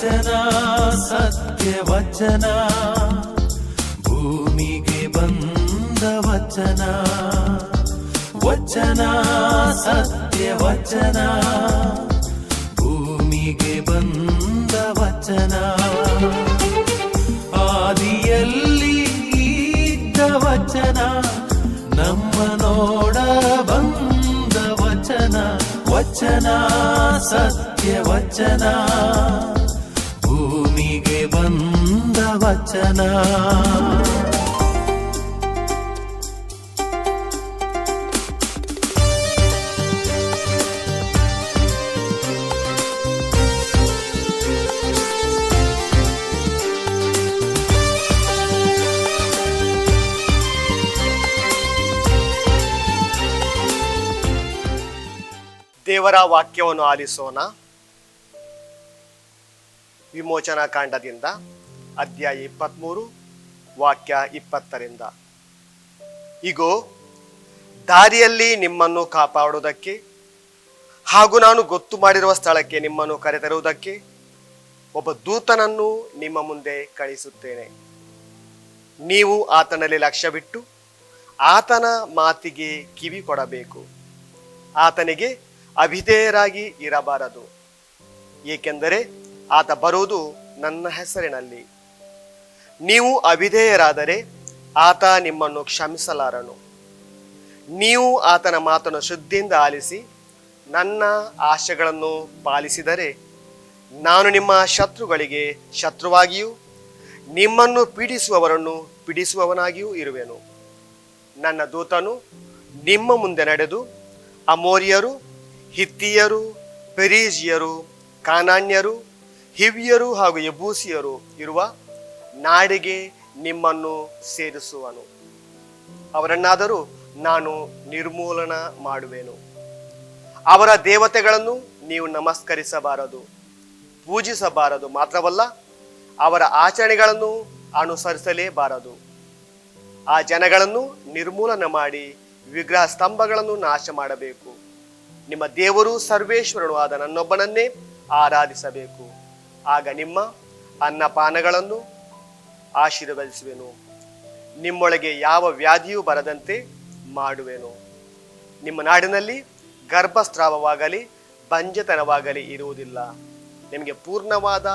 ವಚನ ಸತ್ಯ ವಚನ ಭೂಮಿಗೆ ಬಂದ ವಚನ ವಚನ ಸತ್ಯ ವಚನ ಭೂಮಿಗೆ ಬಂದ ವಚನ ಆದಿಯಲ್ಲಿ ಇದ್ದ ವಚನ ನಮ್ಮ ನೋಡ ಬಂದ ವಚನ ವಚನ ಸತ್ಯ ವಚನ ಭೂಮಿಗೆ ಬಂದ ವಚನ ದೇವರ ವಾಕ್ಯವನ್ನು ಆಲಿಸೋಣ. ವಿಮೋಚನಾ ಕಾಂಡದಿಂದ ಅಧ್ಯಾಯ 23 ವಾಕ್ಯ 20ರಿಂದ. ಇಗೋ, ದಾರಿಯಲ್ಲಿ ನಿಮ್ಮನ್ನು ಕಾಪಾಡುವುದಕ್ಕೆ ಹಾಗೂ ನಾನು ಗೊತ್ತು ಮಾಡಿರುವ ಸ್ಥಳಕ್ಕೆ ನಿಮ್ಮನ್ನು ಕರೆತರುವುದಕ್ಕೆ ಒಬ್ಬ ದೂತನನ್ನು ನಿಮ್ಮ ಮುಂದೆ ಕಳಿಸುತ್ತೇನೆ. ನೀವು ಆತನಲ್ಲಿ ಲಕ್ಷ್ಯವಿಟ್ಟು ಆತನ ಮಾತಿಗೆ ಕಿವಿ ಕೊಡಬೇಕು. ಆತನಿಗೆ ಅವಿಧೇಯರಾಗಿ ಇರಬಾರದು, ಏಕೆಂದರೆ ಆತ ಬರುವುದು ನನ್ನ ಹೆಸರಿನಲ್ಲಿ. ನೀವು ಅವಿಧೇಯರಾದರೆ ಆತ ನಿಮ್ಮನ್ನು ಕ್ಷಮಿಸಲಾರನು. ನೀವು ಆತನ ಮಾತನ್ನು ಶ್ರದ್ಧೆಯಿಂದ ಆಲಿಸಿ ನನ್ನ ಆಶೆಗಳನ್ನು ಪಾಲಿಸಿದರೆ ನಾನು ನಿಮ್ಮ ಶತ್ರುಗಳಿಗೆ ಶತ್ರುವಾಗಿಯೂ ನಿಮ್ಮನ್ನು ಪೀಡಿಸುವವರನ್ನು ಪೀಡಿಸುವವನಾಗಿಯೂ ಇರುವೆನು. ನನ್ನ ದೂತನು ನಿಮ್ಮ ಮುಂದೆ ನಡೆದು ಅಮೋರಿಯರು, ಹಿತ್ತಿಯರು, ಪೆರೀಜಿಯರು, ಕಾನಾನ್ಯರು, ಹಿವ್ಯರು ಹಾಗೂ ಯಬೂಸಿಯರು ಇರುವ ನಾಡಿಗೆ ನಿಮ್ಮನ್ನು ಸೇರಿಸುವನು. ಅವರನ್ನಾದರೂ ನಾನು ನಿರ್ಮೂಲನ ಮಾಡುವೆನು. ಅವರ ದೇವತೆಗಳನ್ನು ನೀವು ನಮಸ್ಕರಿಸಬಾರದು, ಪೂಜಿಸಬಾರದು. ಮಾತ್ರವಲ್ಲ, ಅವರ ಆಚರಣೆಗಳನ್ನು ಅನುಸರಿಸಲೇಬಾರದು. ಆ ಜನಗಳನ್ನು ನಿರ್ಮೂಲನ ಮಾಡಿ ವಿಗ್ರಹ ಸ್ತಂಭಗಳನ್ನು ನಾಶ ಮಾಡಬೇಕು. ನಿಮ್ಮ ದೇವರು ಸರ್ವೇಶ್ವರನು ಆದ ನನ್ನೊಬ್ಬನನ್ನೇ ಆರಾಧಿಸಬೇಕು. ಆಗ ನಿಮ್ಮ ಅನ್ನಪಾನಗಳನ್ನು ಆಶೀರ್ವದಿಸುವೆನು. ನಿಮ್ಮೊಳಗೆ ಯಾವ ವ್ಯಾಧಿಯೂ ಬರದಂತೆ ಮಾಡುವೆನು. ನಿಮ್ಮ ನಾಡಿನಲ್ಲಿ ಗರ್ಭಸ್ರಾವವಾಗಲಿ ಬಂಜೆತನವಾಗಲಿ ಇರುವುದಿಲ್ಲ. ನಿಮಗೆ ಪೂರ್ಣವಾದ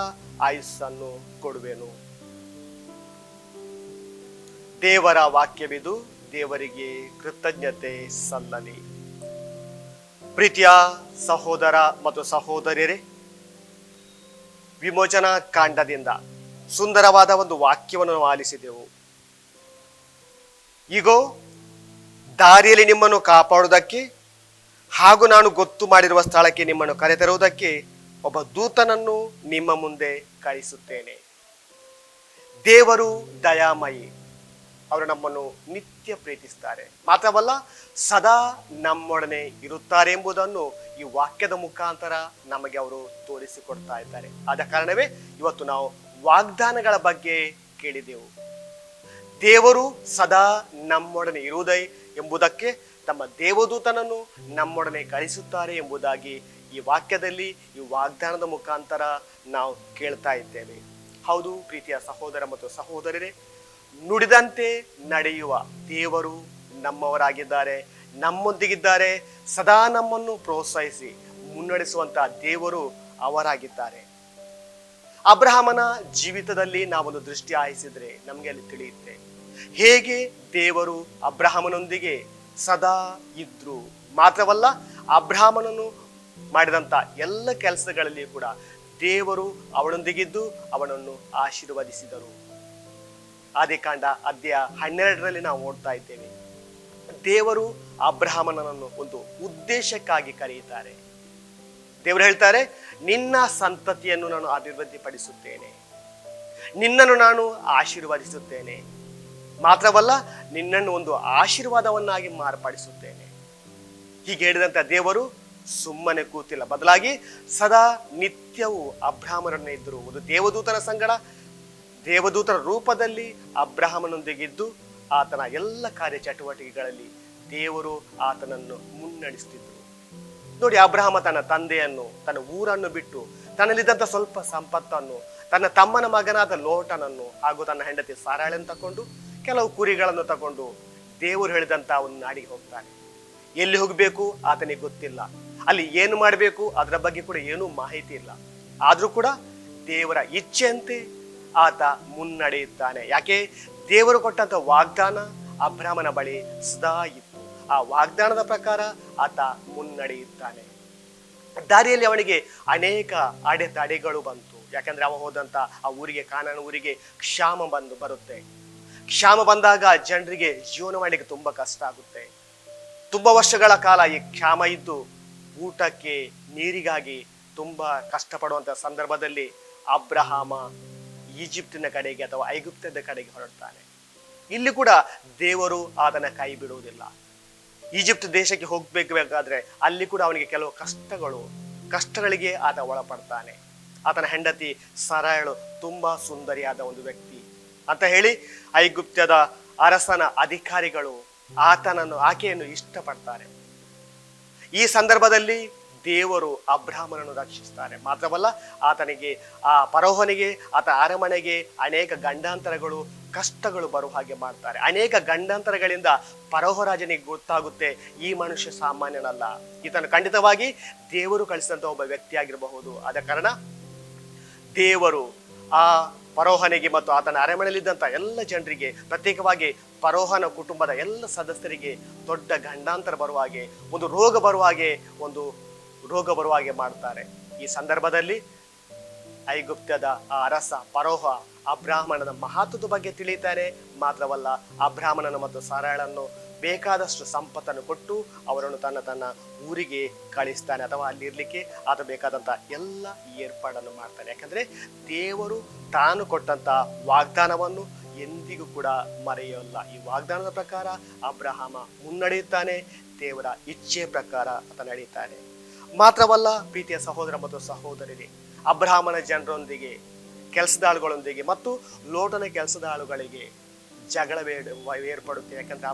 ಆಯುಸ್ಸನ್ನು ಕೊಡುವೆನು. ದೇವರ ವಾಕ್ಯವಿದು. ದೇವರಿಗೆ ಕೃತಜ್ಞತೆ ಸಲ್ಲಲಿ. ಪ್ರೀತಿಯ ಸಹೋದರ ಮತ್ತು ಸಹೋದರಿಯರೇ, ವಿಮೋಚನಾ ಕಾಂಡದಿಂದ ಸುಂದರವಾದ ಒಂದು ವಾಕ್ಯವನ್ನು ನಾವು ಆಲಿಸಿದೆವು. ಈಗೋ, ದಾರಿಯಲ್ಲಿ ನಿಮ್ಮನ್ನು ಕಾಪಾಡುವುದಕ್ಕೆ ಹಾಗೂ ನಾನು ಗೊತ್ತು ಮಾಡಿರುವ ಸ್ಥಳಕ್ಕೆ ನಿಮ್ಮನ್ನು ಕರೆತರುವುದಕ್ಕೆ ಒಬ್ಬ ದೂತನನ್ನು ನಿಮ್ಮ ಮುಂದೆ ಕಳಿಸುತ್ತೇನೆ. ದೇವರು ದಯಾಮಯಿ. ಅವರು ನಮ್ಮನ್ನು ನಿತ್ಯ ಪ್ರೀತಿಸ್ತಾರೆ. ಮಾತ್ರವಲ್ಲ, ಸದಾ ನಮ್ಮೊಡನೆ ಇರುತ್ತಾರೆ ಎಂಬುದನ್ನು ಈ ವಾಕ್ಯದ ಮುಖಾಂತರ ನಮಗೆ ಅವರು ತೋರಿಸಿಕೊಡ್ತಾ ಇದ್ದಾರೆ. ಆದ ಕಾರಣವೇ ಇವತ್ತು ನಾವು ವಾಗ್ದಾನಗಳ ಬಗ್ಗೆ ಕೇಳಿದೆವು. ದೇವರು ಸದಾ ನಮ್ಮೊಡನೆ ಇರುವುದೇ ಎಂಬುದಕ್ಕೆ ತಮ್ಮ ದೇವದೂತನನ್ನು ನಮ್ಮೊಡನೆ ಕಳಿಸುತ್ತಾರೆ ಎಂಬುದಾಗಿ ಈ ವಾಕ್ಯದಲ್ಲಿ, ಈ ವಾಗ್ದಾನದ ಮುಖಾಂತರ ನಾವು ಕೇಳ್ತಾ ಇದ್ದೇವೆ. ಹೌದು ಪ್ರೀತಿಯ ಸಹೋದರ ಮತ್ತು ಸಹೋದರರೇ, ನುಡಿದಂತೆ ನಡೆಯುವ ದೇವರು ನಮ್ಮವರಾಗಿದ್ದಾರೆ, ನಮ್ಮೊಂದಿಗಿದ್ದಾರೆ. ಸದಾ ನಮ್ಮನ್ನು ಪ್ರೋತ್ಸಾಹಿಸಿ ಮುನ್ನಡೆಸುವಂತಹ ದೇವರು ಅವರಾಗಿದ್ದಾರೆ. ಅಬ್ರಹಾಮನ ಜೀವಿತದಲ್ಲಿ ನಾವೊಂದು ದೃಷ್ಟಿ ಹಾಯಿಸಿದ್ರೆ ನಮಗೆ ಅಲ್ಲಿ ತಿಳಿಯುತ್ತೆ ಹೇಗೆ ದೇವರು ಅಬ್ರಹಾಮನೊಂದಿಗೆ ಸದಾ ಇದ್ರು. ಮಾತ್ರವಲ್ಲ, ಅಬ್ರಹಾಮನನ್ನು ಮಾಡಿದಂಥ ಎಲ್ಲ ಕೆಲಸಗಳಲ್ಲಿ ಕೂಡ ದೇವರು ಅವನೊಂದಿಗಿದ್ದು ಅವನನ್ನು ಆಶೀರ್ವದಿಸಿದರು. ಆದಿಕಾಂಡ ಅಧ್ಯಾಯ 12ರಲ್ಲಿ ನಾವು ಓದ್ತಾ ಇದ್ದೇವೆ. ದೇವರು ಅಬ್ರಹಾಮನನ್ನು ಒಂದು ಉದ್ದೇಶಕ್ಕಾಗಿ ಕರೆಯುತ್ತಾರೆ. ದೇವರು ಹೇಳ್ತಾರೆ, ನಿನ್ನ ಸಂತತಿಯನ್ನು ನಾನು ಅಭಿವೃದ್ಧಿಪಡಿಸುತ್ತೇನೆ, ನಿನ್ನನ್ನು ನಾನು ಆಶೀರ್ವದಿಸುತ್ತೇನೆ. ಮಾತ್ರವಲ್ಲ, ನಿನ್ನನ್ನು ಒಂದು ಆಶೀರ್ವಾದವನ್ನಾಗಿ ಮಾರ್ಪಡಿಸುತ್ತೇನೆ. ಹೀಗೆ ಹೇಳಿದಂತ ದೇವರು ಸುಮ್ಮನೆ ಕೂತಿಲ್ಲ, ಬದಲಾಗಿ ಸದಾ ನಿತ್ಯವೂ ಅಬ್ರಹಾಮರನ್ನೇ ಇದ್ದರು. ಒಂದು ದೇವದೂತನ ಸಂಗಡ ದೇವದೂತರ ರೂಪದಲ್ಲಿ ಅಬ್ರಹಾಮನೊಂದಿಗಿದ್ದು ಆತನ ಎಲ್ಲ ಕಾರ್ಯ ಚಟುವಟಿಕೆಗಳಲ್ಲಿ ದೇವರು ಆತನನ್ನು ಮುನ್ನಡೆಸುತ್ತಿದ್ದರು. ನೋಡಿ, ಅಬ್ರಹಾಮ ತನ್ನ ತಂದೆಯನ್ನು, ತನ್ನ ಊರನ್ನು ಬಿಟ್ಟು ತನ್ನಲ್ಲಿದ್ದಂಥ ಸ್ವಲ್ಪ ಸಂಪತ್ತನ್ನು ತನ್ನ ತಮ್ಮನ ಮಗನಾದ ಲೋಟನನ್ನು ಹಾಗೂ ತನ್ನ ಹೆಂಡತಿ ಸಾರಾಳನ್ನು ತಕೊಂಡು ಕೆಲವು ಕುರಿಗಳನ್ನು ತಕೊಂಡು ದೇವರು ಹೇಳಿದಂತ ಒಂದು ನಾಡಿಗೆ ಹೋಗ್ತಾನೆ. ಎಲ್ಲಿ ಹೋಗಬೇಕು ಆತನಿಗೆ ಗೊತ್ತಿಲ್ಲ, ಅಲ್ಲಿ ಏನು ಮಾಡಬೇಕು ಅದರ ಬಗ್ಗೆ ಕೂಡ ಏನೂ ಮಾಹಿತಿ ಇಲ್ಲ. ಆದ್ರೂ ಕೂಡ ದೇವರ ಇಚ್ಛೆಯಂತೆ ಆತ ಮುನ್ನಡೆಯುತ್ತಾನೆ. ಯಾಕೆ? ದೇವರು ಕೊಟ್ಟಂತ ವಾಗ್ದಾನ ಅಬ್ರಾಮನ ಬಳಿ ಸದಾ ಇತ್ತು. ಆ ವಾಗ್ದಾನದ ಪ್ರಕಾರ ಆತ ಮುನ್ನಡೆಯುತ್ತಾನೆ. ದಾರಿಯಲ್ಲಿ ಅವನಿಗೆ ಅನೇಕ ಅಡೆತಡೆಗಳು ಬಂತು. ಯಾಕಂದ್ರೆ ಅವ ಹೋದಂತ ಆ ಊರಿಗೆ, ಕಾನಾನ್ ಊರಿಗೆ ಕ್ಷಾಮ ಬರುತ್ತೆ. ಕ್ಷಾಮ ಬಂದಾಗ ಜನರಿಗೆ ಜೀವನ ಮಾಡಲಿಕ್ಕೆ ತುಂಬಾ ಕಷ್ಟ ಆಗುತ್ತೆ. ತುಂಬಾ ವರ್ಷಗಳ ಕಾಲ ಈ ಕ್ಷಾಮ ಇದ್ದು ಊಟಕ್ಕೆ ನೀರಿಗಾಗಿ ತುಂಬಾ ಕಷ್ಟಪಡುವಂತ ಸಂದರ್ಭದಲ್ಲಿ ಅಬ್ರಹಾಮ ಈಜಿಪ್ಟಿನ ಕಡೆಗೆ ಅಥವಾ ಐಗುಪ್ತದ ಕಡೆಗೆ ಹೊರಡ್ತಾನೆ. ಇಲ್ಲಿ ಕೂಡ ದೇವರು ಆತನ ಕೈ ಬಿಡುವುದಿಲ್ಲ. ಈಜಿಪ್ಟ್ ದೇಶಕ್ಕೆ ಹೋಗ್ಬೇಕಾದ್ರೆ ಅಲ್ಲಿ ಕೂಡ ಅವನಿಗೆ ಕೆಲವು ಕಷ್ಟಗಳಿಗೆ ಆತ ಒಳಪಡ್ತಾನೆ. ಆತನ ಹೆಂಡತಿ ಸಾರಾಯಳು ತುಂಬಾ ಸುಂದರಿಯಾದ ಒಂದು ವ್ಯಕ್ತಿ ಅಂತ ಹೇಳಿ ಐಗುಪ್ತದ ಅರಸನ ಅಧಿಕಾರಿಗಳು ಆಕೆಯನ್ನು ಇಷ್ಟಪಡ್ತಾರೆ. ಈ ಸಂದರ್ಭದಲ್ಲಿ ದೇವರು ಅಬ್ರಾಮನನ್ನು ರಕ್ಷಿಸ್ತಾರೆ. ಮಾತ್ರವಲ್ಲ, ಆತನಿಗೆ ಆ ಫರೋಹನಿಗೆ ಆತ ಅರಮನೆಗೆ ಅನೇಕ ಗಂಡಾಂತರಗಳು ಕಷ್ಟಗಳು ಬರುವ ಹಾಗೆ ಮಾಡ್ತಾರೆ. ಅನೇಕ ಗಂಡಾಂತರಗಳಿಂದ ಫರೋಹ ರಾಜನಿಗೆ ಗೊತ್ತಾಗುತ್ತೆ, ಈ ಮನುಷ್ಯ ಸಾಮಾನ್ಯನಲ್ಲ, ಈತನು ಖಂಡಿತವಾಗಿ ದೇವರು ಕಳಿಸಿದಂತ ಒಬ್ಬ ವ್ಯಕ್ತಿಯಾಗಿರಬಹುದು. ಆದ ಕಾರಣ ದೇವರು ಆ ಫರೋಹನಿಗೆ ಮತ್ತು ಆತನ ಅರಮನೆಯಲ್ಲಿದ್ದಂಥ ಎಲ್ಲ ಜನರಿಗೆ, ಪ್ರತ್ಯೇಕವಾಗಿ ಫರೋಹನ ಕುಟುಂಬದ ಎಲ್ಲ ಸದಸ್ಯರಿಗೆ ದೊಡ್ಡ ಗಂಡಾಂತರ ಬರುವ ಹಾಗೆ, ಒಂದು ರೋಗ ಬರುವ ಹಾಗೆ ಮಾಡ್ತಾರೆ. ಈ ಸಂದರ್ಭದಲ್ಲಿ ಐಗುಪ್ತದ ಆ ಅರಸ ಫರೋಹ ಅಬ್ರಾಹ್ಮಣನ ಮಹತ್ವದ ಬಗ್ಗೆ ತಿಳಿಯುತ್ತಾನೆ. ಮಾತ್ರವಲ್ಲ, ಅಬ್ರಾಹ್ಮಣನ ಮತ್ತು ಸಾರಾಳನ್ನು ಬೇಕಾದಷ್ಟು ಸಂಪತ್ತನ್ನು ಕೊಟ್ಟು ಅವರನ್ನು ತನ್ನ ಊರಿಗೆ ಕಳಿಸ್ತಾನೆ, ಅಥವಾ ಅಲ್ಲಿರ್ಲಿಕ್ಕೆ ಆತ ಬೇಕಾದಂತ ಎಲ್ಲ ಏರ್ಪಾಡನ್ನು ಮಾಡ್ತಾನೆ. ಯಾಕಂದ್ರೆ ದೇವರು ತಾನು ಕೊಟ್ಟಂತ ವಾಗ್ದಾನವನ್ನು ಎಂದಿಗೂ ಕೂಡ ಮರೆಯೋಲ್ಲ. ಈ ವಾಗ್ದಾನದ ಪ್ರಕಾರ ಅಬ್ರಹಾಮ ಮುನ್ನಡೆಯುತ್ತಾನೆ, ದೇವರ ಇಚ್ಛೆ ಪ್ರಕಾರ ಆತ ನಡೆಯುತ್ತಾನೆ. ಮಾತ್ರವಲ್ಲ, ಪ್ರೀತಿಯ ಸಹೋದರ ಮತ್ತು ಸಹೋದರರೇ, ಅಬ್ರಹಾಮನ ಜನರೊಂದಿಗೆ, ಕೆಲಸದಾಳುಗಳೊಂದಿಗೆ ಮತ್ತು ಲೋಟನ ಕೆಲಸದಾಳುಗಳಿಗೆ ಜಗಳ ಏರ್ಪಡುತ್ತೆ. ಯಾಕಂದ್ರೆ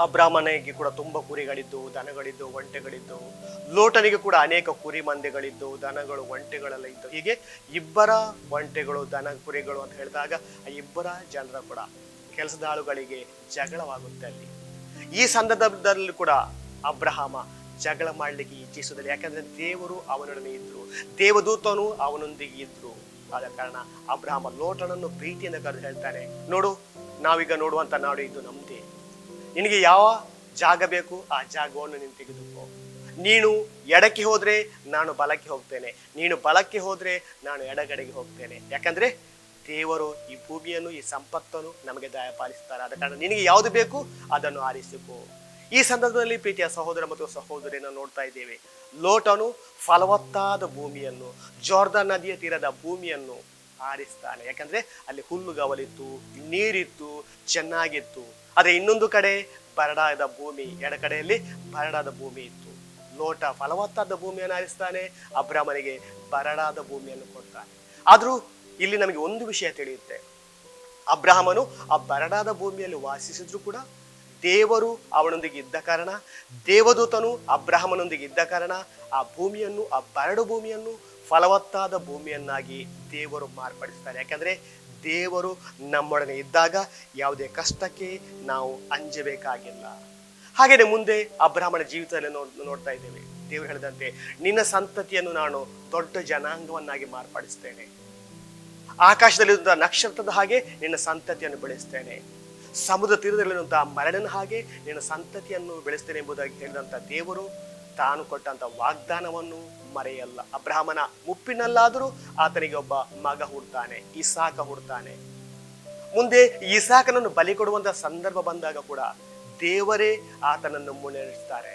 ಅಬ್ರಾಹ್ಮನಿಗೆ ಕೂಡ ತುಂಬಾ ಕುರಿಗಳಿದ್ದವು, ದನಗಳಿದ್ದವು, ಒಂಟೆಗಳಿದ್ದವು. ಲೋಟನಿಗೆ ಕೂಡ ಅನೇಕ ಕುರಿ ಮಂದೆಗಳಿದ್ದವು, ದನಗಳು, ಒಂಟೆಗಳೆಲ್ಲ ಇದ್ದವು. ಹೀಗೆ ಇಬ್ಬರ ಒಂಟೆಗಳು, ದನ, ಕುರಿಗಳು ಅಂತ ಹೇಳಿದಾಗ ಆ ಇಬ್ಬರ ಜನರ ಕೂಡ ಕೆಲಸದಾಳುಗಳಿಗೆ ಜಗಳವಾಗುತ್ತೆ ಅಲ್ಲಿ. ಈ ಸಂದರ್ಭದಲ್ಲಿ ಕೂಡ ಅಬ್ರಹಾಮ ಜಗಳ ಮಾಡ್ಲಿಕ್ಕೆ ಇಚ್ಛಿಸುವುದಿಲ್ಲ. ಯಾಕಂದ್ರೆ ದೇವರು ಅವನೊಡನೆ ಇದ್ರು, ದೇವದೂತನು ಅವನೊಂದಿಗೆ ಇದ್ರು. ಆದ ಕಾರಣ ಅಬ್ರಹಾಮ ಲೋಟನನ್ನು ಪ್ರೀತಿಯಿಂದ ಕರೆದು ಹೇಳ್ತಾನೆ, ನೋಡು, ನಾವೀಗ ನೋಡುವಂತ ನಾಡು ಇದು ನಮ್ದೇ. ನಿನಗೆ ಯಾವ ಜಾಗ ಬೇಕು ಆ ಜಾಗವನ್ನು ನೀನು ತೆಗೆದುಕೋ. ನೀನು ಎಡಕ್ಕೆ ಹೋದ್ರೆ ನಾನು ಬಲಕ್ಕೆ ಹೋಗ್ತೇನೆ, ನೀನು ಬಲಕ್ಕೆ ಹೋದ್ರೆ ನಾನು ಎಡಗಡೆಗೆ ಹೋಗ್ತೇನೆ. ಯಾಕಂದ್ರೆ ದೇವರು ಈ ಭೂಮಿಯನ್ನು, ಈ ಸಂಪತ್ತನ್ನು ನಮಗೆ ದಯಪಾಲಿಸ್ತಾರೆ. ಆದ ಕಾರಣ ನಿನಗೆ ಯಾವುದು ಬೇಕು ಅದನ್ನು ಆರಿಸಿಕೋ. ಈ ಸಂದರ್ಭದಲ್ಲಿ ಪ್ರೀತಿಯ ಸಹೋದರ ಮತ್ತು ಸಹೋದರಿಯನ್ನು ನೋಡ್ತಾ ಇದ್ದೇವೆ. ಲೋಟನು ಫಲವತ್ತಾದ ಭೂಮಿಯನ್ನು, ಜೋರ್ದಾನ್ ನದಿಯ ತೀರದ ಭೂಮಿಯನ್ನು ಆರಿಸ್ತಾನೆ. ಯಾಕಂದ್ರೆ ಅಲ್ಲಿ ಹುಲ್ಲುಗಾವಲಿತ್ತು, ನೀರಿತ್ತು, ಚೆನ್ನಾಗಿತ್ತು. ಆದ್ರೆ ಇನ್ನೊಂದು ಕಡೆ ಬರಡಾದ ಭೂಮಿ, ಎಡಕಡೆಯಲ್ಲಿ ಬರಡಾದ ಭೂಮಿ ಇತ್ತು. ಲೋಟ ಫಲವತ್ತಾದ ಭೂಮಿಯನ್ನು ಆರಿಸ್ತಾನೆ, ಅಬ್ರಾಹ್ಮನಿಗೆ ಬರಡಾದ ಭೂಮಿಯನ್ನು ಕೊಡ್ತಾನೆ. ಆದ್ರೂ ಇಲ್ಲಿ ನಮಗೆ ಒಂದು ವಿಷಯ ತಿಳಿಯುತ್ತೆ, ಅಬ್ರಾಹ್ಮನು ಆ ಬರಡಾದ ಭೂಮಿಯಲ್ಲಿ ವಾಸಿಸಿದ್ರು ಕೂಡ ದೇವರು ಅವನೊಂದಿಗೆ ಇದ್ದ ಕಾರಣ, ದೇವದೂತನು ಅಬ್ರಾಹ್ಮನೊಂದಿಗೆ ಇದ್ದ ಕಾರಣ ಆ ಭೂಮಿಯನ್ನು, ಆ ಬರಡು ಭೂಮಿಯನ್ನು ಫಲವತ್ತಾದ ಭೂಮಿಯನ್ನಾಗಿ ದೇವರು ಮಾರ್ಪಡಿಸ್ತಾರೆ. ಯಾಕಂದ್ರೆ ದೇವರು ನಮ್ಮೊಡನೆ ಇದ್ದಾಗ ಯಾವುದೇ ಕಷ್ಟಕ್ಕೆ ನಾವು ಅಂಜಬೇಕಾಗಿಲ್ಲ. ಹಾಗೇನೆ ಮುಂದೆ ಅಬ್ರಾಹ್ಮನ ಜೀವಿತದಲ್ಲಿ ನೋಡ್ತಾ ಇದ್ದೇವೆ. ದೇವರು ಹೇಳಿದಂತೆ, ನಿನ್ನ ಸಂತತಿಯನ್ನು ನಾನು ದೊಡ್ಡ ಜನಾಂಗವನ್ನಾಗಿ ಮಾರ್ಪಡಿಸ್ತೇನೆ, ಆಕಾಶದಲ್ಲಿರುವಂತಹ ನಕ್ಷತ್ರದ ಹಾಗೆ ನಿನ್ನ ಸಂತತಿಯನ್ನು ಬೆಳೆಸ್ತೇನೆ, ಸಮುದ್ರ ತೀರದಲ್ಲಿರುವಂತಹ ಮರಳಿನ ಹಾಗೆ ನಿನ್ನ ಸಂತತಿಯನ್ನು ಬೆಳೆಸ್ತೇನೆ ಎಂಬುದಾಗಿ ಹೇಳಿದಂತ ದೇವರು ತಾನು ಕೊಟ್ಟಂತ ವಾಗ್ದಾನವನ್ನು ಮರೆಯಲ್ಲ. ಅಬ್ರಾಹ್ಮನ ಮುಪ್ಪಿನಲ್ಲಾದರೂ ಆತನಿಗೆ ಒಬ್ಬ ಮಗ ಹುಡ್ತಾನೆ, ಇಸಾಕ ಹುಡ್ತಾನೆ. ಮುಂದೆ ಇಸಾಕನನ್ನು ಬಲಿ ಕೊಡುವಂತ ಸಂದರ್ಭ ಬಂದಾಗ ಕೂಡ ದೇವರೇ ಆತನನ್ನು ಮುನ್ನಡೆಸ್ತಾರೆ.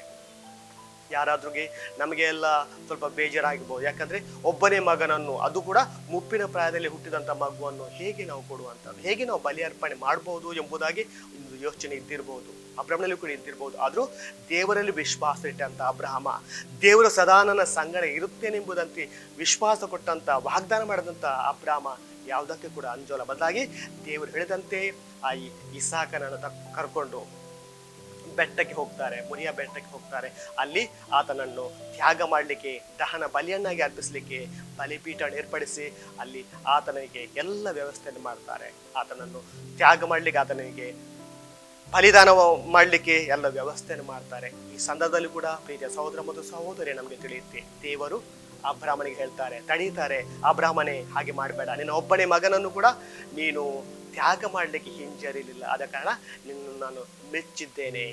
ಯಾರಾದ್ರಿಗೆ ನಮಗೆ ಎಲ್ಲ ಸ್ವಲ್ಪ ಬೇಜಾರಾಗಿರ್ಬೋದು. ಯಾಕಂದ್ರೆ ಒಬ್ಬನೇ ಮಗನನ್ನು, ಅದು ಕೂಡ ಮುಪ್ಪಿನ ಪ್ರಾಯದಲ್ಲಿ ಹುಟ್ಟಿದಂತ ಮಗುವನ್ನು ಹೇಗೆ ನಾವು ಕೊಡುವಂಥದ್ದು, ಹೇಗೆ ನಾವು ಬಲಿ ಅರ್ಪಣೆ ಮಾಡಬಹುದು ಎಂಬುದಾಗಿ ಒಂದು ಯೋಚನೆ ಇದ್ದಿರ್ಬೋದು, ಅಬ್ರಾಹ್ಮನಲ್ಲಿ ಕೂಡ ಇದ್ದಿರ್ಬೋದು. ಆದ್ರೂ ದೇವರಲ್ಲಿ ವಿಶ್ವಾಸ ಇಟ್ಟಂತ ಅಬ್ರಾಹ್ಮ, ದೇವರು ಸದಾ ನನ್ನ ಸಂಗಡ ಇರುತ್ತೇನೆಂಬುದಂತೆ ವಿಶ್ವಾಸ ಕೊಟ್ಟಂತ, ವಾಗ್ದಾನ ಮಾಡಿದಂತ ಅಬ್ರಾಹ್ಮ ಯಾವುದಕ್ಕೆ ಕೂಡ ಅಂಜೋಲ. ಬದಲಾಗಿ ದೇವರು ಹೇಳಿದಂತೆ ಆ ಇಸಾಕನನ್ನು ಕರ್ಕೊಂಡು ಬೆಟ್ಟಕ್ಕೆ ಹೋಗ್ತಾರೆ, ಮುರಿಯ ಬೆಟ್ಟಕ್ಕೆ ಹೋಗ್ತಾರೆ. ಅಲ್ಲಿ ಆತನನ್ನು ತ್ಯಾಗ ಮಾಡಲಿಕ್ಕೆ, ದಹನ ಬಲಿಯನ್ನಾಗಿ ಅರ್ಪಿಸಲಿಕ್ಕೆ ಬಲಿಪೀಠ ಏರ್ಪಡಿಸಿ ಅಲ್ಲಿ ಆತನಿಗೆ ಎಲ್ಲ ವ್ಯವಸ್ಥೆಯನ್ನು ಮಾಡ್ತಾರೆ. ಆತನನ್ನು ತ್ಯಾಗ ಮಾಡಲಿಕ್ಕೆ, ಆತನಿಗೆ ಬಲಿದಾನ ಮಾಡಲಿಕ್ಕೆ ಎಲ್ಲ ವ್ಯವಸ್ಥೆಯನ್ನು ಮಾಡ್ತಾರೆ. ಈ ಸಂದರ್ಭದಲ್ಲಿ ಕೂಡ ಪ್ರೀತಿಯ ಸಹೋದರ ಮತ್ತು ಸಹೋದರಿ ನಮಗೆ ತಿಳಿಯುತ್ತೆ, ದೇವರು ಅಬ್ರಾಹ್ಮನಿಗೆ ಹೇಳ್ತಾರೆ, ತಡೀತಾರೆ, ಅಬ್ರಾಹ್ಮನೇ ಹಾಗೆ ಮಾಡಬೇಡ, ನಿನ್ನ ಒಬ್ಬನೇ ಮಗನನ್ನು ಕೂಡ ನೀನು ತ್ಯಾಗ ಮಾಡಲಿಕ್ಕೆ ಹಿಂಜರಿಲಿಲ್ಲ, ಆದ ಕಾರಣ ನಿನ್ನನ್ನು ನಾನು ಮೆಚ್ಚಿದ್ದೇನೆ.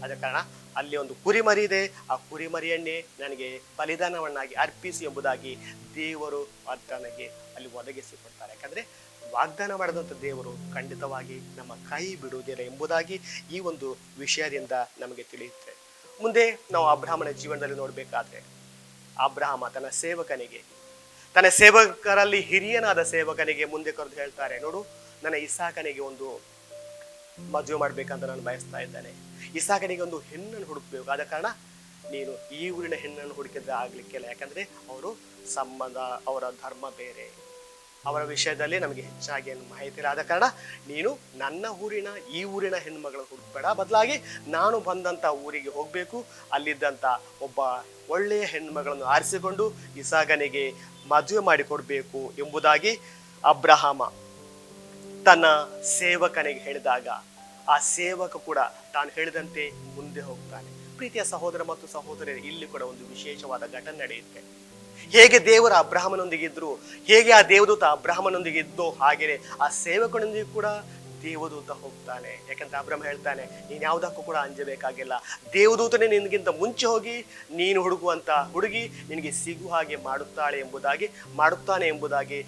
ಆದ ಕಾರಣ ಅಲ್ಲಿ ಒಂದು ಕುರಿಮರಿ ಇದೆ, ಆ ಕುರಿಮರಿಯನ್ನೇ ನನಗೆ ಬಲಿದಾನವನ್ನಾಗಿ ಅರ್ಪಿಸಿ ಎಂಬುದಾಗಿ ದೇವರು ಆತನಿಗೆ ಅಲ್ಲಿ ಒದಗಿಸಿಕೊಡ್ತಾರೆ. ಯಾಕಂದ್ರೆ ವಾಗ್ದಾನ ಮಾಡಿದಂಥ ದೇವರು ಖಂಡಿತವಾಗಿ ನಮ್ಮ ಕೈ ಬಿಡುವುದಿಲ್ಲ ಎಂಬುದಾಗಿ ಈ ಒಂದು ವಿಷಯದಿಂದ ನಮಗೆ ತಿಳಿಯುತ್ತೆ. ಮುಂದೆ ನಾವು ಅಬ್ರಾಹ್ಮನ ಜೀವನದಲ್ಲಿ ನೋಡಬೇಕಾದ್ರೆ, ಅಬ್ರಾಹ್ಮ ತನ್ನ ಸೇವಕರಲ್ಲಿ ಹಿರಿಯನಾದ ಸೇವಕನಿಗೆ ಮುಂದೆ ಕರೆದು ಹೇಳ್ತಾರೆ, ನೋಡು, ನನ್ನ ಇಸಾಕನಿಗೆ ಒಂದು ಮದುವೆ ಮಾಡ್ಬೇಕಂತ ನಾನು ಬಯಸ್ತಾ ಇದ್ದೇನೆ. ಇಸಾಕನಿಗೆ ಒಂದು ಹೆಣ್ಣನ್ನು ಹುಡುಕ್ಬೇಕು, ಆದ ಕಾರಣ ನೀನು ಈ ಊರಿನ ಹೆಣ್ಣನ್ನು ಹುಡುಕಿದ್ರೆ ಆಗ್ಲಿಕ್ಕಿಲ್ಲ. ಯಾಕಂದ್ರೆ ಅವರು ಸಂಬಂಧ, ಅವರ ಧರ್ಮ ಬೇರೆ, ಅವರ ವಿಷಯದಲ್ಲಿ ನಮಗೆ ಹೆಚ್ಚಾಗಿ ಏನು ಮಾಹಿತಿ ಇಲ್ಲ. ಆದ ಕಾರಣ ನೀನು ನನ್ನ ಊರಿನ, ಈ ಊರಿನ ಹೆಣ್ಮಗಳು ಹುಡುಕ್ಬೇಡ, ಬದಲಾಗಿ ನಾನು ಬಂದಂತ ಊರಿಗೆ ಹೋಗ್ಬೇಕು, ಅಲ್ಲಿದ್ದಂತ ಒಬ್ಬ ಒಳ್ಳೆಯ ಹೆಣ್ಮಗಳನ್ನು ಆರಿಸಿಕೊಂಡು ಇಸಾಕನಿಗೆ ಮದುವೆ ಮಾಡಿಕೊಡ್ಬೇಕು ಎಂಬುದಾಗಿ ಅಬ್ರಹಾಮ ತನ್ನ ಸೇವಕನಿಗೆ ಹೇಳಿದಾಗ ಆ ಸೇವಕ ಕೂಡ ತಾನು ಹೇಳಿದಂತೆ ಮುಂದೆ ಹೋಗ್ತಾನೆ. ಪ್ರೀತಿಯ ಸಹೋದರ ಮತ್ತು ಸಹೋದರರು, ಇಲ್ಲಿ ಕೂಡ ಒಂದು ವಿಶೇಷವಾದ ಘಟನೆ ನಡೆಯುತ್ತೆ. ಹೇಗೆ ದೇವರ ಅಬ್ರಹಾಮನೊಂದಿಗಿದ್ರು, ಹೇಗೆ ಆ ದೇವದೂತ ಅಬ್ರಹಾಮನೊಂದಿಗಿದ್ದೋ, ಹಾಗೆಯೇ ಆ ಸೇವಕನೊಂದಿಗೆ ಕೂಡ ದೇವದೂತ ಹೋಗ್ತಾನೆ. ಯಾಕಂದ್ರೆ ಅಬ್ರಹಾಮ ಹೇಳ್ತಾನೆ, ನೀನು ಯಾವುದಕ್ಕೂ ಕೂಡ ಅಂಜಬೇಕಾಗಿಲ್ಲ, ದೇವದೂತನೇ ನಿನಗಿಂತ ಮುಂಚೆ ಹೋಗಿ ನೀನು ಹುಡುಗುವಂತ ಹುಡುಗಿ ನಿನಗೆ ಸಿಗುವ ಹಾಗೆ ಮಾಡುತ್ತಾನೆ ಎಂಬುದಾಗಿ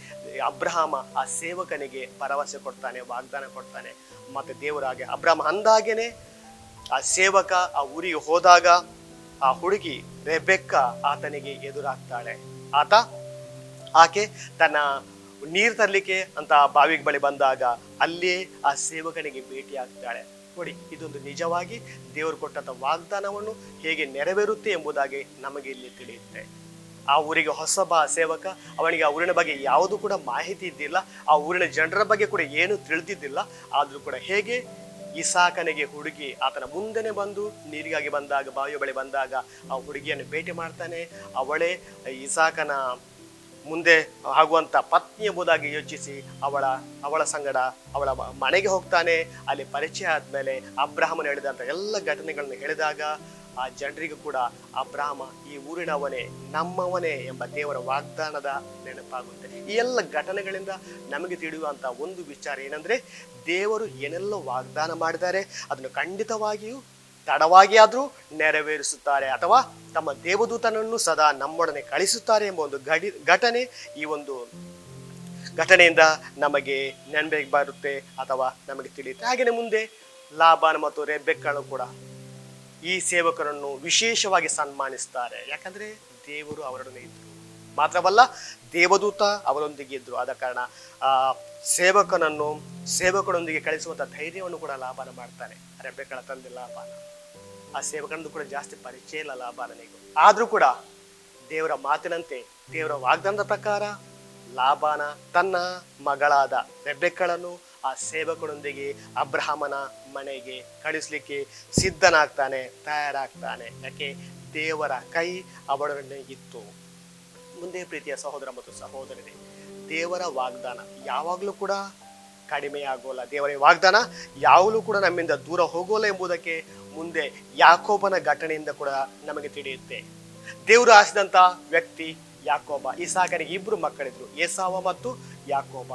ಅಬ್ರಹಾಮ ಆ ಸೇವಕನಿಗೆ ಭರವಸೆ ಕೊಡ್ತಾನೆ, ವಾಗ್ದಾನ ಕೊಡ್ತಾನೆ. ಮತ್ತೆ ದೇವರಾಗೆ ಅಬ್ರಹಾಮ ಅಂದಾಗೇನೆ ಆ ಸೇವಕ ಆ ಊರಿಗೆ ಹೋದಾಗ ಆ ಹುಡುಗಿ ರೆಬೆಕ್ಕ ಆತನಿಗೆ ಎದುರಾಗ್ತಾಳೆ. ಆಕೆ ತನ್ನ ನೀರು ತರಲಿಕ್ಕೆ ಅಂತ ಬಾವಿಗೆ ಬಳಿ ಬಂದಾಗ ಅಲ್ಲಿಯೇ ಆ ಸೇವಕನಿಗೆ ಭೇಟಿ ಆಗ್ತಾಳೆ. ನೋಡಿ, ಇದೊಂದು ನಿಜವಾಗಿ ದೇವರು ಕೊಟ್ಟಂತ ವಾಗ್ದಾನವನ್ನು ಹೇಗೆ ನೆರವೇರುತ್ತೆ ಎಂಬುದಾಗಿ ನಮಗೆ ಇಲ್ಲಿ ತಿಳಿಯುತ್ತೆ. ಆ ಊರಿಗೆ ಹೊಸಬ ಸೇವಕ, ಅವನಿಗೆ ಆ ಊರಿನ ಬಗ್ಗೆ ಯಾವುದು ಕೂಡ ಮಾಹಿತಿ ಇದ್ದಿಲ್ಲ, ಆ ಊರಿನ ಜನರ ಬಗ್ಗೆ ಕೂಡ ಏನು ತಿಳಿದಿದ್ದಿಲ್ಲ. ಆದ್ರೂ ಕೂಡ ಹೇಗೆ ಇಸಾಕನಿಗೆ ಹುಡುಗಿ ಆತನ ಮುಂದೆನೆ ಬಂದು ನೀರಿಗಾಗಿ ಬಂದಾಗ, ಬಾವಿಯ ಬಳಿ ಬಂದಾಗ ಆ ಹುಡುಗಿಯನ್ನು ಭೇಟಿ ಮಾಡ್ತಾನೆ. ಅವಳೇ ಇಸಾಕನ ಮುಂದೆ ಆಗುವಂತ ಪತ್ನಿ ಎಂಬುದಾಗಿ ಯೋಚಿಸಿ ಅವಳ ಸಂಗಡ ಅವಳ ಮನೆಗೆ ಹೋಗ್ತಾನೆ. ಅಲ್ಲಿ ಪರಿಚಯ ಆದ್ಮೇಲೆ ಅಬ್ರಹಾಮನ ಹೇಳಿದಂತ ಎಲ್ಲ ಘಟನೆಗಳನ್ನು ಹೇಳಿದಾಗ ಆ ಜನರಿಗೂ ಕೂಡ ಅಬ್ರಹಾಮ ಈ ಊರಿನವನೇ, ನಮ್ಮವನೇ ಎಂಬ ದೇವರ ವಾಗ್ದಾನದ ನೆನಪಾಗುತ್ತೆ. ಈ ಎಲ್ಲ ಘಟನೆಗಳಿಂದ ನಮಗೆ ತಿಳಿಯುವಂತ ಒಂದು ವಿಚಾರ ಏನಂದ್ರೆ, ದೇವರು ಏನೆಲ್ಲ ವಾಗ್ದಾನ ಮಾಡಿದ್ದಾರೆ ಅದನ್ನು ಖಂಡಿತವಾಗಿಯೂ ತಡವಾಗಿ ಆದ್ರೂ ನೆರವೇರಿಸುತ್ತಾರೆ, ಅಥವಾ ತಮ್ಮ ದೇವದೂತನನ್ನು ಸದಾ ನಮ್ಮೊಡನೆ ಕಳಿಸುತ್ತಾರೆ ಎಂಬ ಒಂದು ಘಟನೆ ಈ ಒಂದು ಘಟನೆಯಿಂದ ನಮಗೆ ನೆನಪಿಗೆ ಬರುತ್ತೆ ಅಥವಾ ನಮಗೆ ತಿಳಿಯುತ್ತೆ. ಹಾಗೆಯೇ ಮುಂದೆ ಲಾಬಾನ ಮತ್ತು ರೆಬೆಕ್ಕಳು ಕೂಡ ಈ ಸೇವಕರನ್ನು ವಿಶೇಷವಾಗಿ ಸನ್ಮಾನಿಸ್ತಾರೆ. ಯಾಕಂದ್ರೆ ದೇವರು ಅವರೊಡನೆ ಇದ್ರು, ಮಾತ್ರವಲ್ಲ ದೇವದೂತ ಅವರೊಂದಿಗೆ ಇದ್ರು. ಆದ ಕಾರಣ ಆ ಸೇವಕನೊಂದಿಗೆ ಕಳಿಸುವಂತ ಧೈರ್ಯವನ್ನು ಕೂಡ ಲಾಬಾನ ಮಾಡ್ತಾನೆ. ರೆಬೆಕ್ಕಳ ತಂದೆ ಲಾಬಾನ, ಆ ಸೇವಕನದ್ದು ಕೂಡ ಜಾಸ್ತಿ ಪರಿಚಯ ಇಲ್ಲ ಲಾಬಾನನಿಗೂ. ಆದ್ರೂ ಕೂಡ ದೇವರ ಮಾತಿನಂತೆ, ದೇವರ ವಾಗ್ದಾನದ ಪ್ರಕಾರ ಲಾಬಾನ ತನ್ನ ಮಗಳಾದ ರೆಬೆಕ್ಕಳನ್ನು ಆ ಸೇವಕನೊಂದಿಗೆ ಅಬ್ರಹಾಮನ ಮನೆಗೆ ಕಳಿಸ್ಲಿಕ್ಕೆ ಸಿದ್ಧನಾಗ್ತಾನೆ, ತಯಾರಾಗ್ತಾನೆ. ಯಾಕೆ? ದೇವರ ಕೈ ಅವಳೊಡನೆ ಇತ್ತು. ಮುಂದೆ ಪ್ರೀತಿಯ ಸಹೋದರ ಮತ್ತು ಸಹೋದರರೇ, ದೇವರ ವಾಗ್ದಾನ ಯಾವಾಗಲೂ ಕೂಡ ಕಡಿಮೆಯಾಗೋಲ್ಲ, ದೇವರ ವಾಗ್ದಾನ ಯಾವಾಗಲೂ ಕೂಡ ನಮ್ಮಿಂದ ದೂರ ಹೋಗೋಲ್ಲ ಎಂಬುದಕ್ಕೆ ಮುಂದೆ ಯಾಕೋಬನ ಘಟನೆಯಿಂದ ಕೂಡ ನಮಗೆ ತಿಳಿಯುತ್ತೆ. ದೇವರು ಆರಿಸಿದಂತ ವ್ಯಕ್ತಿ ಯಾಕೋಬ. ಇಸಾಕನಿಗೆ 2 ಮಕ್ಕಳಿದ್ರು, ಏಸಾವ ಮತ್ತು ಯಾಕೋಬ.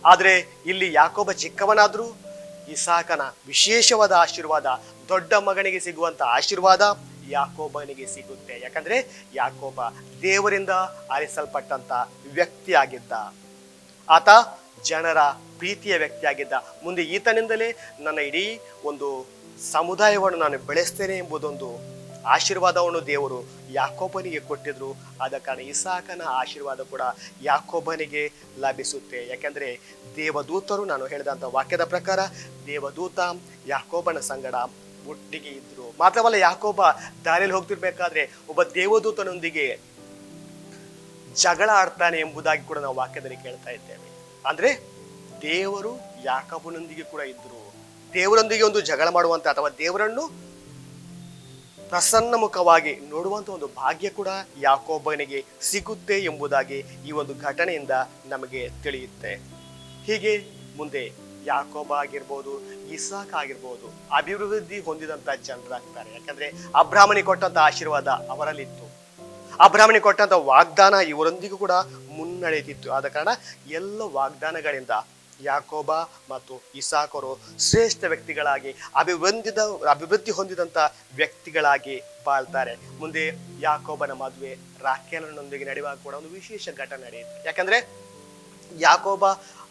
ಆದ್ರೆ ಇಲ್ಲಿ ಯಾಕೋಬ ಚಿಕ್ಕವನಾದ್ರೂ ಇಸಾಕನ ವಿಶೇಷವಾದ ಆಶೀರ್ವಾದ, ದೊಡ್ಡ ಮಗನಿಗೆ ಸಿಗುವಂತ ಆಶೀರ್ವಾದ ಯಾಕೋಬನಿಗೆ ಸಿಗುತ್ತೆ. ಯಾಕಂದ್ರೆ ಯಾಕೋಬ ದೇವರಿಂದ ಆರಿಸಲ್ಪಟ್ಟಂತ ವ್ಯಕ್ತಿಯಾಗಿದ್ದ, ಆತ ಜನರ ಪ್ರೀತಿಯ ವ್ಯಕ್ತಿಯಾಗಿದ್ದ. ಮುಂದೆ ಈತನಿಂದಲೇ ನನ್ನ ಇಡೀ ಒಂದು ಸಮುದಾಯವನ್ನು ನಾನು ಬೆಳೆಸ್ತೇನೆ ಎಂಬುದೊಂದು ಆಶೀರ್ವಾದವನ್ನು ದೇವರು ಯಾಕೋಬನಿಗೆ ಕೊಟ್ಟಿದ್ರು. ಆದ ಕಾರಣ ಇಸಾಕನ ಆಶೀರ್ವಾದ ಕೂಡ ಯಾಕೋಬನಿಗೆ ಲಭಿಸುತ್ತೆ. ಯಾಕೆಂದ್ರೆ ದೇವದೂತರು, ನಾನು ಹೇಳಿದಂತ ವಾಕ್ಯದ ಪ್ರಕಾರ ದೇವದೂತ ಯಾಕೋಬನ ಸಂಗಡ ಒಟ್ಟಿಗೆ ಇದ್ರು. ಮಾತ್ರವಲ್ಲ, ಯಾಕೋಬ ದಾರಿಯಲ್ಲಿ ಹೋಗ್ತಿರ್ಬೇಕಾದ್ರೆ ಒಬ್ಬ ದೇವದೂತನೊಂದಿಗೆ ಜಗಳ ಆಡ್ತಾನೆ ಎಂಬುದಾಗಿ ಕೂಡ ನಾವು ವಾಕ್ಯದಲ್ಲಿ ಕೇಳ್ತಾ ಇದ್ದೇವೆ. ಅಂದ್ರೆ ದೇವರು ಯಾಕೋಬನೊಂದಿಗೆ ಕೂಡ ಇದ್ರು. ದೇವರೊಂದಿಗೆ ಒಂದು ಜಗಳ ಮಾಡುವಂತ ಅಥವಾ ದೇವರನ್ನು ಪ್ರಸನ್ನ ಮುಖವಾಗಿ ನೋಡುವಂತ ಒಂದು ಭಾಗ್ಯ ಕೂಡ ಯಾಕೋಬನಿಗೆ ಸಿಗುತ್ತೆ ಎಂಬುದಾಗಿ ಈ ಒಂದು ಘಟನೆಯಿಂದ ನಮಗೆ ತಿಳಿಯುತ್ತೆ. ಹೀಗೆ ಮುಂದೆ ಯಾಕೋಬ ಆಗಿರ್ಬೋದು, ಇಸಾಕ್ ಆಗಿರ್ಬೋದು ಅಭಿವೃದ್ಧಿ ಹೊಂದಿದಂತ ಜನರಾಗ್ತಾರೆ. ಯಾಕಂದ್ರೆ ಅಬ್ರಾಹ್ಮನಿಗೆ ಕೊಟ್ಟಂತ ಆಶೀರ್ವಾದ ಅವರಲ್ಲಿತ್ತು, ಅಬ್ರಾಹ್ಮನಿಗೆ ಕೊಟ್ಟಂತ ವಾಗ್ದಾನ ಇವರೊಂದಿಗೂ ಕೂಡ ಮುನ್ನಡೆಯುತ್ತಿತ್ತು. ಆದ ಕಾರಣ ಎಲ್ಲ ವಾಗ್ದಾನಗಳಿಂದ ಯಾಕೋಬ ಮತ್ತು ಇಸಾಕರು ಶ್ರೇಷ್ಠ ವ್ಯಕ್ತಿಗಳಾಗಿ ಅಭಿವೃದ್ಧಿ ಹೊಂದಿದಂತ ವ್ಯಕ್ತಿಗಳಾಗಿ ಬಾಳ್ತಾರೆ. ಮುಂದೆ ಯಾಕೋಬನ ಮದುವೆ ರಾಖೇಲನೊಂದಿಗೆ ನಡೆಯುವಾಗ ಕೂಡ ಒಂದು ವಿಶೇಷ ಘಟನೆ ನಡೆಯುತ್ತೆ. ಯಾಕಂದ್ರೆ ಯಾಕೋಬ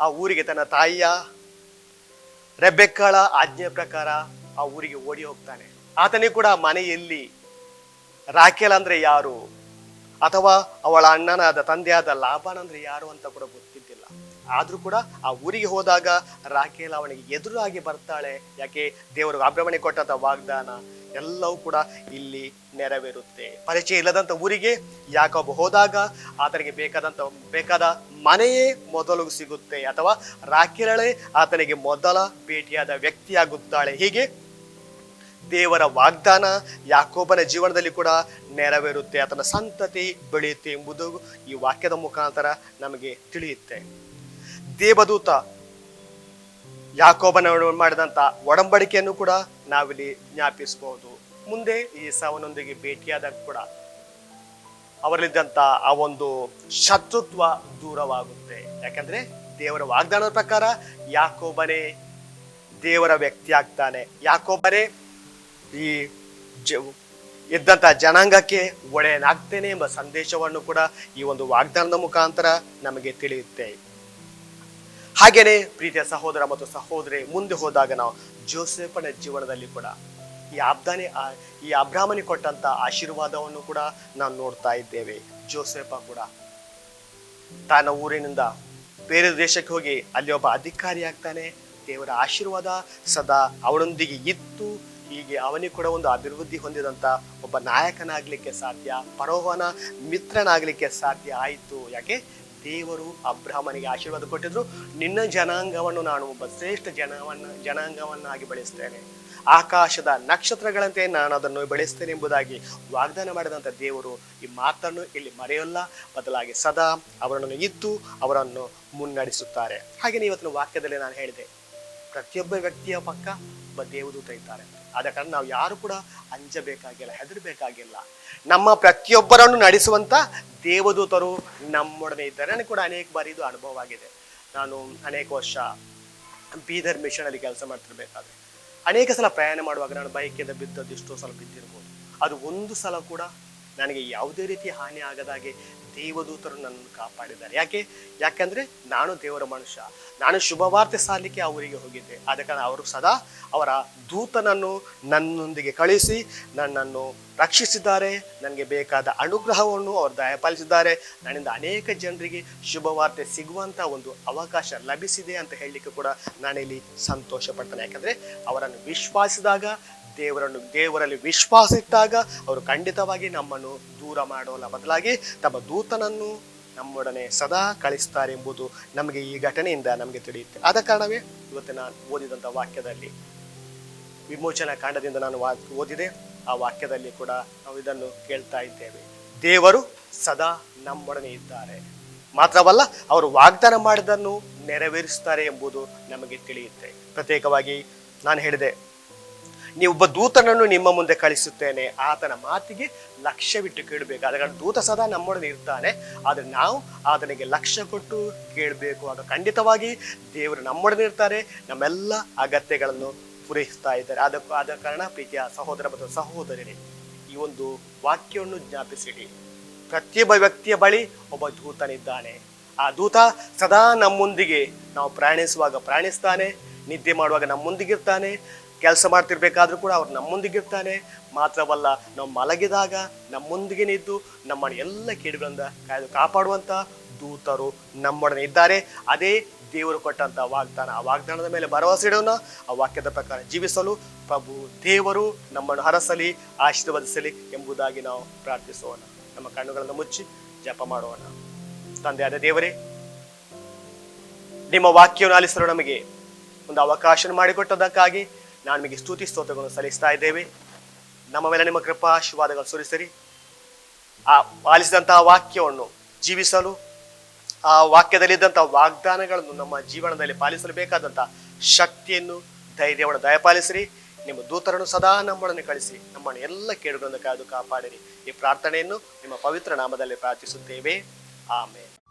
ಆ ಊರಿಗೆ ತನ್ನ ತಾಯಿಯ ರೆಬೆಕ್ಕಳ ಆಜ್ಞೆ ಪ್ರಕಾರ ಆ ಊರಿಗೆ ಓಡಿ ಹೋಗ್ತಾನೆ. ಆತನಿಗೆ ಕೂಡ ಮನೆಯಲ್ಲಿ ರಾಖೇಲ್ ಅಂದ್ರೆ ಯಾರು ಅಥವಾ ಅವಳ ಅಣ್ಣನಾದ ತಂದೆಯಾದ ಲಾಬಾನ್ ಅಂದ್ರೆ ಯಾರು ಅಂತ ಕೂಡ ಗೊತ್ತಿದ್ದಿಲ್ಲ. ಆದ್ರೂ ಕೂಡ ಆ ಊರಿಗೆ ಹೋದಾಗ ರಾಖೇಲ್ ಅವನಿಗೆ ಎದುರಾಗಿ ಬರ್ತಾಳೆ. ಯಾಕೆ? ದೇವರು ಅಬ್ರಾಹ್ಮನಿಗೆ ಕೊಟ್ಟಂತ ವಾಗ್ದಾನ ಎಲ್ಲವೂ ಕೂಡ ಇಲ್ಲಿ ನೆರವೇರುತ್ತೆ. ಪರಿಚಯ ಇಲ್ಲದಂತ ಊರಿಗೆ ಯಾಕೋಬ ಹೋದಾಗ ಆತನಿಗೆ ಬೇಕಾದ ಮನೆಯೇ ಮೊದಲು ಸಿಗುತ್ತೆ, ಅಥವಾ ರಾಖೇಲಳೆ ಆತನಿಗೆ ಮೊದಲ ಭೇಟಿಯಾದ ವ್ಯಕ್ತಿಯಾಗುತ್ತಾಳೆ. ಹೀಗೆ ದೇವರ ವಾಗ್ದಾನ ಯಾಕೋಬನ ಜೀವನದಲ್ಲಿ ಕೂಡ ನೆರವೇರುತ್ತೆ, ಆತನ ಸಂತತಿ ಬೆಳೆಯುತ್ತೆ ಎಂಬುದು ಈ ವಾಕ್ಯದ ಮುಖಾಂತರ ನಮಗೆ ತಿಳಿಯುತ್ತೆ. ದೇವದೂತ ಯಾಕೋಬನ ಮಾಡಿದಂತ ಒಡಂಬಡಿಕೆಯನ್ನು ಕೂಡ ನಾವಿಲ್ಲಿ ಜ್ಞಾಪಿಸಬಹುದು. ಮುಂದೆ ಏಸಾವನೊಂದಿಗೆ ಭೇಟಿಯಾದಾಗ ಕೂಡ ಅವರಲ್ಲಿದ್ದಂತ ಆ ಒಂದು ಶತ್ರುತ್ವ ದೂರವಾಗುತ್ತೆ. ಯಾಕಂದ್ರೆ ದೇವರ ವಾಗ್ದಾನದ ಪ್ರಕಾರ ಯಾಕೋಬನೇ ದೇವರ ವ್ಯಕ್ತಿ ಆಗ್ತಾನೆ, ಯಾಕೋಬನೇ ಈ ಇದ್ದಂತ ಜನಾಂಗಕ್ಕೆ ಒಡೆಯನಾಗ್ತೇನೆ ಎಂಬ ಸಂದೇಶವನ್ನು ಕೂಡ ಈ ಒಂದು ವಾಗ್ದಾನದ ಮುಖಾಂತರ ನಮಗೆ ತಿಳಿಯುತ್ತೆ. ಹಾಗೇನೆ ಪ್ರೀತಿಯ ಸಹೋದರ ಮತ್ತು ಸಹೋದರಿ, ಮುಂದೆ ಹೋದಾಗ ನಾವು ಜೋಸೆಫನ ಜೀವನದಲ್ಲಿ ಕೂಡ ಈ ಅಬ್ರಾಹ್ಮನಿಗೆ ಕೊಟ್ಟಂತ ಆಶೀರ್ವಾದವನ್ನು ಕೂಡ ನಾವು ನೋಡ್ತಾ ಇದ್ದೇವೆ. ಜೋಸೆಫ ಕೂಡ ತನ್ನ ಊರಿನಿಂದ ಬೇರೆ ದೇಶಕ್ಕೆ ಹೋಗಿ ಅಲ್ಲಿ ಒಬ್ಬ ಅಧಿಕಾರಿ ಆಗ್ತಾನೆ. ದೇವರ ಆಶೀರ್ವಾದ ಸದಾ ಅವನೊಂದಿಗೆ ಇತ್ತು. ಹೀಗೆ ಅವನಿಗೆ ಕೂಡ ಒಂದು ಅಭಿವೃದ್ಧಿ ಹೊಂದಿದಂತ ಒಬ್ಬ ನಾಯಕನಾಗ್ಲಿಕ್ಕೆ ಸಾಧ್ಯ, ಫರೋಹನ ಮಿತ್ರನಾಗ್ಲಿಕ್ಕೆ ಸಾಧ್ಯ ಆಯಿತು. ಯಾಕೆ? ದೇವರು ಅಬ್ರಾಹ್ಮನಿಗೆ ಆಶೀರ್ವಾದ ಕೊಟ್ಟಿದ್ರು, ನಿನ್ನ ಜನಾಂಗವನ್ನು ನಾನು ಒಬ್ಬ ಶ್ರೇಷ್ಠ ಜನಾಂಗವನ್ನಾಗಿ ಬೆಳೆಸ್ತೇನೆ, ಆಕಾಶದ ನಕ್ಷತ್ರಗಳಂತೆ ನಾನು ಅದನ್ನು ಬೆಳೆಸ್ತೇನೆ ಎಂಬುದಾಗಿ ವಾಗ್ದಾನ ಮಾಡಿದಂಥ ದೇವರು ಈ ಮಾತನ್ನು ಇಲ್ಲಿ ಮರೆಯಲ್ಲ, ಬದಲಾಗಿ ಸದಾ ಅವರನ್ನು ಇದ್ದು ಅವರನ್ನು ಮುನ್ನಡೆಸುತ್ತಾರೆ. ಹಾಗೆಯೇ ಇವತ್ತಿನ ವಾಕ್ಯದಲ್ಲಿ ನಾನು ಹೇಳಿದೆ, ಪ್ರತಿಯೊಬ್ಬ ವ್ಯಕ್ತಿಯ ಪಕ್ಕ ಒಬ್ಬ ದೇವದೂತ ಇದ್ದಾರೆ. ಆದ ಕಾರಣ ನಾವು ಯಾರು ಕೂಡ ಅಂಜಬೇಕಾಗಿಲ್ಲ, ಹೆದರಬೇಕಾಗಿಲ್ಲ. ನಮ್ಮ ಪ್ರತಿಯೊಬ್ಬರನ್ನು ನಡೆಸುವಂತ ದೇವದೂತರು ನಮ್ಮೊಡನೆ ಇದ್ದಾರೆ. ನನಗೆ ಕೂಡ ಅನೇಕ ಬಾರಿ ಇದು ಅನುಭವ ಆಗಿದೆ. ನಾನು ಅನೇಕ ವರ್ಷ ಬೀದರ್ ಮಿಷನ್ ಅಲ್ಲಿ ಕೆಲಸ ಮಾಡ್ತಿರ್ಬೇಕಾದ್ರೆ ಅನೇಕ ಸಲ ಪ್ರಯಾಣ ಮಾಡುವಾಗ ನಾನು ಬೈಕಿಂದ ಬಿದ್ದದ್ದು ಎಷ್ಟೋ ಸಲ ಬಿದ್ದಿರ್ಬೋದು. ಅದು ಒಂದು ಸಲ ಕೂಡ ನನಗೆ ಯಾವುದೇ ರೀತಿ ಹಾನಿ ಆಗದಾಗೆ ದೇವದೂತರು ನನ್ನನ್ನು ಕಾಪಾಡಿದ್ದಾರೆ. ಯಾಕಂದ್ರೆ ನಾನು ದೇವರ ಮನುಷ್ಯ, ನಾನು ಶುಭವಾರ್ತೆ ಸಾರಲಿಕ್ಕೆ ಆ ಊರಿಗೆ ಹೋಗಿದ್ದೆ. ಆದ ಕಾರಣ ಅವರು ಸದಾ ಅವರ ದೂತನನ್ನು ನನ್ನೊಂದಿಗೆ ಕಳಿಸಿ ನನ್ನನ್ನು ರಕ್ಷಿಸಿದ್ದಾರೆ. ನನಗೆ ಬೇಕಾದ ಅನುಗ್ರಹವನ್ನು ಅವರು ದಯಪಾಲಿಸಿದ್ದಾರೆ. ನನ್ನಿಂದ ಅನೇಕ ಜನರಿಗೆ ಶುಭವಾರ್ತೆ ಸಿಗುವಂತ ಒಂದು ಅವಕಾಶ ಲಭಿಸಿದೆ ಅಂತ ಹೇಳಲಿಕ್ಕೆ ಕೂಡ ನಾನಿಲ್ಲಿ ಸಂತೋಷ ಪಡ್ತೇನೆ. ಯಾಕಂದ್ರೆ ಅವರನ್ನು ವಿಶ್ವಾಸಿಸಿದಾಗ, ದೇವರಲ್ಲಿ ವಿಶ್ವಾಸ ಇಟ್ಟಾಗ ಅವರು ಖಂಡಿತವಾಗಿ ನಮ್ಮನ್ನು ದೂರ ಮಾಡೋಲ್ಲ, ಬದಲಾಗಿ ತಮ್ಮ ದೂತನನ್ನು ನಮ್ಮೊಡನೆ ಸದಾ ಕಳಿಸ್ತಾರೆ ಎಂಬುದು ನಮಗೆ ಈ ಘಟನೆಯಿಂದ ನಮಗೆ ತಿಳಿಯುತ್ತೆ. ಆದ ಕಾರಣವೇ ಇವತ್ತು ನಾನು ಓದಿದಂಥ ವಾಕ್ಯದಲ್ಲಿ, ವಿಮೋಚನಾ ಕಾಂಡದಿಂದ ನಾನು ಓದಿದೆ, ಆ ವಾಕ್ಯದಲ್ಲಿ ಕೂಡ ನಾವು ಇದನ್ನು ಕೇಳ್ತಾ ಇದ್ದೇವೆ. ದೇವರು ಸದಾ ನಮ್ಮೊಡನೆ ಇದ್ದಾರೆ, ಮಾತ್ರವಲ್ಲ ಅವರು ವಾಗ್ದಾನ ಮಾಡಿದ್ದನ್ನು ನೆರವೇರಿಸ್ತಾರೆ ಎಂಬುದು ನಮಗೆ ತಿಳಿಯುತ್ತೆ. ಪ್ರತ್ಯೇಕವಾಗಿ ನಾನು ಹೇಳಿದೆ, ನೀವೊಬ್ಬ ದೂತನನ್ನು ನಿಮ್ಮ ಮುಂದೆ ಕಳಿಸುತ್ತೇನೆ, ಆತನ ಮಾತಿಗೆ ಲಕ್ಷ್ಯವಿಟ್ಟು ಕೇಳಬೇಕು. ಆದ ಕಾರಣ ದೂತ ಸದಾ ನಮ್ಮೊಡನೆ ಇರ್ತಾನೆ, ಆದರೆ ನಾವು ಆತನಿಗೆ ಲಕ್ಷ್ಯ ಕೊಟ್ಟು ಕೇಳಬೇಕು. ಆಗ ಖಂಡಿತವಾಗಿ ದೇವರು ನಮ್ಮೊಡನೆ ಇರ್ತಾರೆ, ನಮ್ಮೆಲ್ಲ ಅಗತ್ಯಗಳನ್ನು ಪೂರೈಸ್ತಾ ಇದ್ದಾರೆ. ಆದ ಕಾರಣ ಪ್ರೀತಿಯ ಸಹೋದರ ಮತ್ತು ಸಹೋದರರೇ, ಈ ಒಂದು ವಾಕ್ಯವನ್ನು ಜ್ಞಾಪಿಸಿಡಿ. ಪ್ರತಿಯೊಬ್ಬ ವ್ಯಕ್ತಿಯ ಬಳಿ ಒಬ್ಬ ದೂತನಿದ್ದಾನೆ. ಆ ದೂತ ಸದಾ ನಮ್ಮೊಂದಿಗೆ ನಾವು ಪ್ರಯಾಣಿಸ್ತಾನೆ, ನಿದ್ದೆ ಮಾಡುವಾಗ ನಮ್ಮೊಂದಿಗಿರ್ತಾನೆ, ಕೆಲಸ ಮಾಡ್ತಿರ್ಬೇಕಾದ್ರೂ ಕೂಡ ಅವ್ರು ನಮ್ಮೊಂದಿಗಿರ್ತಾನೆ. ಮಾತ್ರವಲ್ಲ, ನಾವು ಮಲಗಿದಾಗ ನಮ್ಮೊಂದಿಗೆ ನಿದ್ದು ನಮ್ಮನ್ನು ಎಲ್ಲ ಕೇಡುಗಳಿಂದ ಕಾಪಾಡುವಂತ ದೂತರು ನಮ್ಮೊಡನೆ ಇದ್ದಾರೆ. ಅದೇ ದೇವರು ಕೊಟ್ಟಂತ ವಾಗ್ದಾನ. ಆ ವಾಗ್ದಾನದ ಮೇಲೆ ಭರವಸೆ ಇಡೋಣ. ಆ ವಾಕ್ಯದ ಪ್ರಕಾರ ಜೀವಿಸಲು ಪ್ರಭು ದೇವರು ನಮ್ಮನ್ನು ಹರಸಲಿ, ಆಶೀರ್ವದಿಸಲಿ ಎಂಬುದಾಗಿ ನಾವು ಪ್ರಾರ್ಥಿಸೋಣ. ನಮ್ಮ ಕಣ್ಣುಗಳನ್ನು ಮುಚ್ಚಿ ಜಪ ಮಾಡೋಣ. ತಂದೆಯಾದ ದೇವರೇ, ನಿಮ್ಮ ವಾಕ್ಯವನ್ನು ಆಲಿಸಲು ನಮಗೆ ಒಂದು ಅವಕಾಶ ಮಾಡಿಕೊಟ್ಟದಕ್ಕಾಗಿ ನಾನು ನಿಮಗೆ ಸ್ತುತಿ ಸ್ತೋತ್ರಗಳನ್ನು ಸಲ್ಲಿಸ್ತಾ ಇದ್ದೇವೆ. ನಮ್ಮ ಮೇಲೆ ನಿಮ್ಮ ಕೃಪಾಶೀರ್ವಾದಗಳು ಸುರಿಸಿರಿ. ಆ ಪಾಲಿಸಿದಂತಹ ವಾಕ್ಯವನ್ನು ಜೀವಿಸಲು, ಆ ವಾಕ್ಯದಲ್ಲಿದ್ದಂತಹ ವಾಗ್ದಾನಗಳನ್ನು ನಮ್ಮ ಜೀವನದಲ್ಲಿ ಪಾಲಿಸಲು ಬೇಕಾದಂತಹ ಶಕ್ತಿಯನ್ನು, ಧೈರ್ಯವನ್ನು ದಯಪಾಲಿಸಿರಿ. ನಿಮ್ಮ ದೂತರನ್ನು ಸದಾ ನಮ್ಮನ್ನು ಕಳಿಸಿ ನಮ್ಮನ್ನು ಎಲ್ಲ ಕೇಡುಗಳನ್ನು ಕಾದು ಕಾಪಾಡಿರಿ. ಈ ಪ್ರಾರ್ಥನೆಯನ್ನು ನಿಮ್ಮ ಪವಿತ್ರ ನಾಮದಲ್ಲಿ ಪ್ರಾರ್ಥಿಸುತ್ತೇವೆ. ಆಮೇಲೆ.